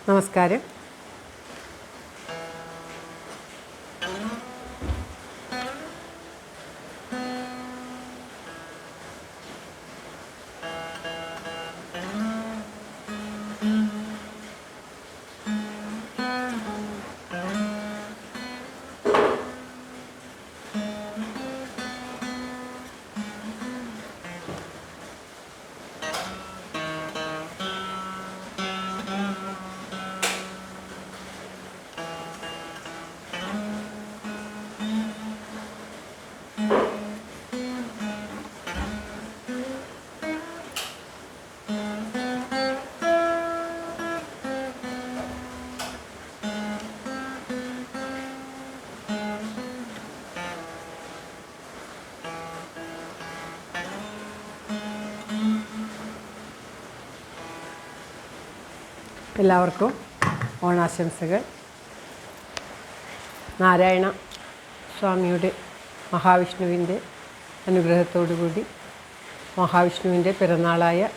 നമസ്കാരം. എല്ലാവർക്കും ഓണാശംസകൾ. നാരായണ സ്വാമിയുടെ മഹാവിഷ്ണുവിൻ്റെ അനുഗ്രഹത്തോടുകൂടി മഹാവിഷ്ണുവിൻ്റെ പിറന്നാളായ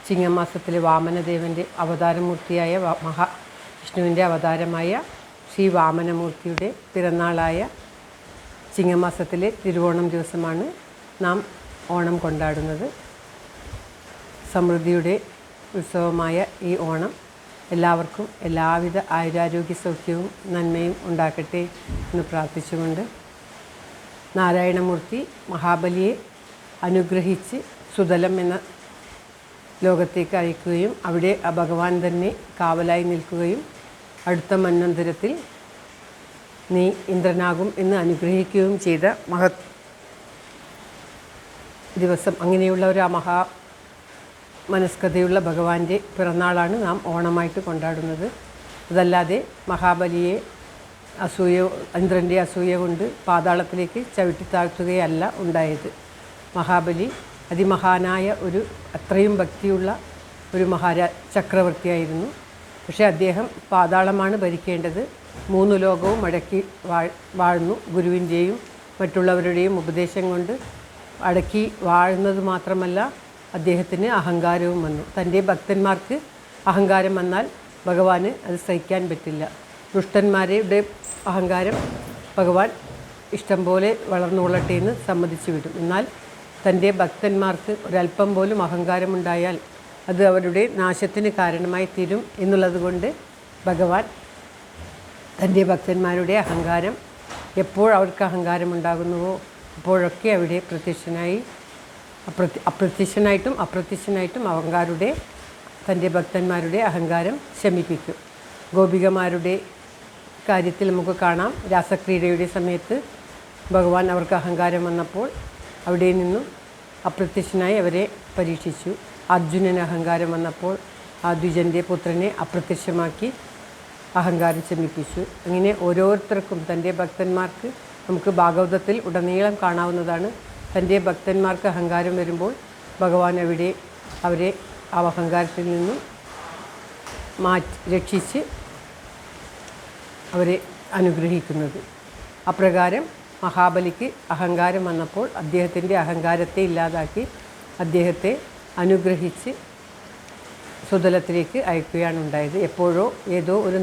ചിങ്ങമാസത്തിലെ വാമനദേവൻ്റെ അവതാരമൂർത്തിയായ മഹാവിഷ്ണുവിൻ്റെ അവതാരമായ ശ്രീ വാമനമൂർത്തിയുടെ പിറന്നാളായ ചിങ്ങമാസത്തിലെ തിരുവോണം ദിവസമാണ് നാം ഓണം കൊണ്ടാടുന്നത്. സമൃദ്ധിയുടെ ഉത്സവമായ ഈ ഓണം എല്ലാവർക്കും എല്ലാവിധ ആയുരാരോഗ്യ സൗഖ്യവും നന്മയും ഉണ്ടാക്കട്ടെ എന്ന് പ്രാർത്ഥിച്ചുകൊണ്ട്, നാരായണമൂർത്തി മഹാബലിയെ അനുഗ്രഹിച്ച് സുതലം എന്ന ലോകത്തേക്ക് അയക്കുകയും അവിടെ ഭഗവാൻ തന്നെ കാവലായി നിൽക്കുകയും അടുത്ത മന്വന്തരത്തിൽ നീ ഇന്ദ്രനാകും എന്ന് അനുഗ്രഹിക്കുകയും ചെയ്ത മഹത് ദിവസം, അങ്ങനെയുള്ള ഒരു മനസ്കതയുള്ള ഭഗവാന്റെ പിറന്നാളാണ് നാം ഓണമായിട്ട് കൊണ്ടാടുന്നത്. അതല്ലാതെ മഹാബലിയെ ഇന്ദ്രൻ്റെ അസൂയ കൊണ്ട് പാതാളത്തിലേക്ക് ചവിട്ടിത്താഴ്ത്തുകയല്ല ഉണ്ടായത്. മഹാബലി അതിമഹാനായ അത്രയും ഭക്തിയുള്ള ഒരു ചക്രവർത്തിയായിരുന്നു. പക്ഷേ അദ്ദേഹം പാതാളമാണ് ഭരിക്കേണ്ടത്. 3 ലോകവും അടക്കി വാഴുന്നു. ഗുരുവിൻ്റെയും മറ്റുള്ളവരുടെയും ഉപദേശം കൊണ്ട് അടക്കി വാഴുന്നത് മാത്രമല്ല, അദ്ദേഹത്തിന് അഹങ്കാരവും വന്നു. തൻ്റെ ഭക്തന്മാർക്ക് അഹങ്കാരം വന്നാൽ ഭഗവാന് അത് സഹിക്കാൻ പറ്റില്ല. ദുഷ്ടന്മാരുടെ അഹങ്കാരം ഭഗവാൻ ഇഷ്ടം പോലെ വളർന്നുകൊള്ളട്ടെ എന്ന് സമ്മതിച്ചു വിടും. എന്നാൽ തൻ്റെ ഭക്തന്മാർക്ക് ഒരല്പം പോലും അഹങ്കാരമുണ്ടായാൽ അത് അവരുടെ നാശത്തിന് കാരണമായി തീരും എന്നുള്ളത് കൊണ്ട് ഭഗവാൻ തൻ്റെ ഭക്തന്മാരുടെ അഹങ്കാരം എപ്പോൾ അവർക്ക് അഹങ്കാരമുണ്ടാകുന്നുവോ അപ്പോഴൊക്കെ അവിടെ അപ്രത്യക്ഷനായിട്ടും തൻ്റെ ഭക്തന്മാരുടെ അഹങ്കാരം ശമിപ്പിക്കും. ഗോപികമാരുടെ കാര്യത്തിൽ നമുക്ക് കാണാം. രാസക്രീഡയുടെ സമയത്ത് ഭഗവാൻ അവർക്ക് അഹങ്കാരം വന്നപ്പോൾ അവിടെ നിന്നും അപ്രത്യക്ഷനായി അവരെ പരീക്ഷിച്ചു. അർജുനന് അഹങ്കാരം വന്നപ്പോൾ ആ ദ്വിജൻ്റെ പുത്രനെ അപ്രത്യക്ഷമാക്കി അഹങ്കാരം ശമിപ്പിച്ചു. അങ്ങനെ ഓരോരുത്തർക്കും തൻ്റെ ഭക്തന്മാർക്ക് നമുക്ക് ഭാഗവതത്തിൽ ഉടനീളം കാണാവുന്നതാണ്. തൻ്റെ ഭക്തന്മാർക്ക് അഹങ്കാരം വരുമ്പോൾ ഭഗവാൻ അവരെ ആ അഹങ്കാരത്തിൽ നിന്നും രക്ഷിച്ച് അവരെ അനുഗ്രഹിക്കുന്നത്. അപ്രകാരം മഹാബലിക്ക് അഹങ്കാരം വന്നപ്പോൾ അദ്ദേഹത്തിൻ്റെ അഹങ്കാരത്തെ ഇല്ലാതാക്കി അദ്ദേഹത്തെ അനുഗ്രഹിച്ച് സുതലത്തിലേക്ക് അയക്കുകയാണ് ഉണ്ടായത്. എപ്പോഴോ ഏതോ ഒരു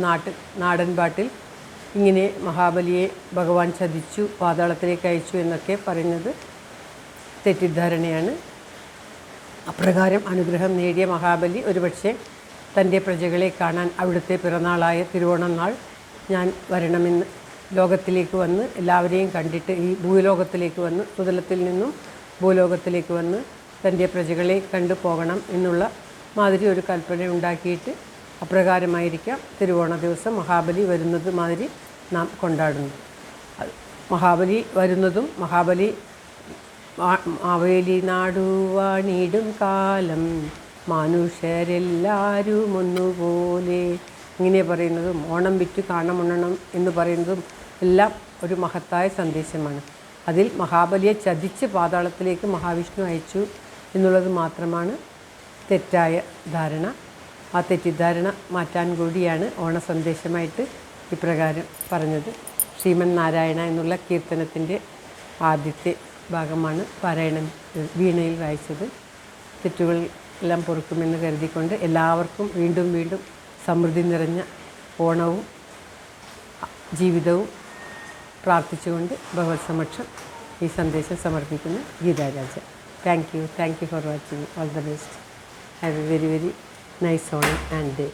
നാടൻ പാട്ടിൽ ഇങ്ങനെ മഹാബലിയെ ഭഗവാൻ ചതിച്ചു, പാതാളത്തിലേക്ക് അയച്ചു എന്നൊക്കെ പറയുന്നത് തെറ്റിദ്ധാരണയാണ്. അപ്രകാരം അനുഗ്രഹം നേടിയ മഹാബലി ഒരുപക്ഷെ തൻ്റെ പ്രജകളെ കാണാൻ അവിടുത്തെ പിറന്നാളായ തിരുവോണം നാൾ ഞാൻ വരണമെന്ന് ലോകത്തിലേക്ക് വന്ന് എല്ലാവരെയും കണ്ടിട്ട് ഈ ഭൂലോകത്തിലേക്ക് വന്ന് സുതലത്തിൽ നിന്നും ഭൂലോകത്തിലേക്ക് വന്ന് തൻ്റെ പ്രജകളെ കണ്ടു പോകണം എന്നുള്ള മാതിരി ഒരു കൽപ്പന ഉണ്ടാക്കിയിട്ട് അപ്രകാരമായിരിക്കാം തിരുവോണ ദിവസം മഹാബലി വരുന്നത് മാതിരി നാം കൊണ്ടാടുന്നു. മഹാബലി വരുന്നതും മാവേലി നാടുവാണിടും കാലം മനുഷ്യരെല്ലാവരും ഒന്നുപോലെ ഇങ്ങനെ പറയുന്നതും ഓണം വിറ്റ് കാണമുണ്ണണം എന്ന് പറയുന്നതും എല്ലാം ഒരു മഹത്തായ സന്ദേശമാണ്. അതിൽ മഹാബലിയെ ചതിച്ച് പാതാളത്തിലേക്ക് മഹാവിഷ്ണു അയച്ചു എന്നുള്ളത് മാത്രമാണ് തെറ്റായ ധാരണ. ആ തെറ്റിദ്ധാരണ മാറ്റാൻ കൂടിയാണ് ഓണസന്ദേശമായിട്ട് ഇപ്രകാരം പറഞ്ഞത്. ശ്രീമൻ നാരായണ എന്നുള്ള കീർത്തനത്തിൻ്റെ ആദ്യത്തെ ഭാഗമാണ് പാരായണം വീണയിൽ വായിച്ചത്. തെറ്റുകൾ എല്ലാം പൊറുക്കുമെന്ന് കരുതിക്കൊണ്ട് എല്ലാവർക്കും വീണ്ടും വീണ്ടും സമൃദ്ധി നിറഞ്ഞ ഓണവും ജീവിതവും പ്രാർത്ഥിച്ചുകൊണ്ട് ഭഗവത് സമക്ഷം ഈ സന്ദേശം സമർപ്പിക്കുന്ന Geetharaja. Thank you for watching. All the best. Have a very very nice Onam and day.